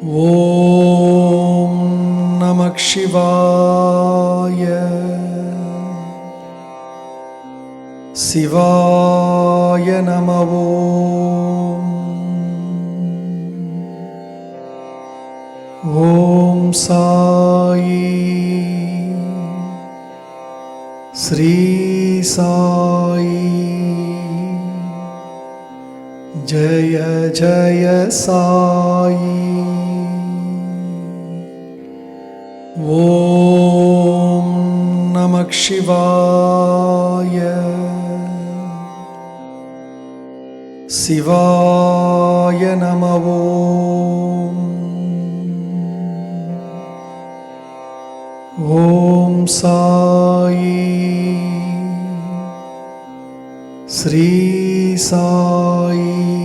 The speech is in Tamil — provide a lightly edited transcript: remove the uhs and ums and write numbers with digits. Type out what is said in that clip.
ஓம் நமः சிவாய. சிவாய நம. ஓம் சாயி ஸ்ரீ சாயி. ஜய ஜய சாயி. ஓம் நமः சிவாய. சிவாய நம. ஓம் சாயி ஸ்ரீ சாயி.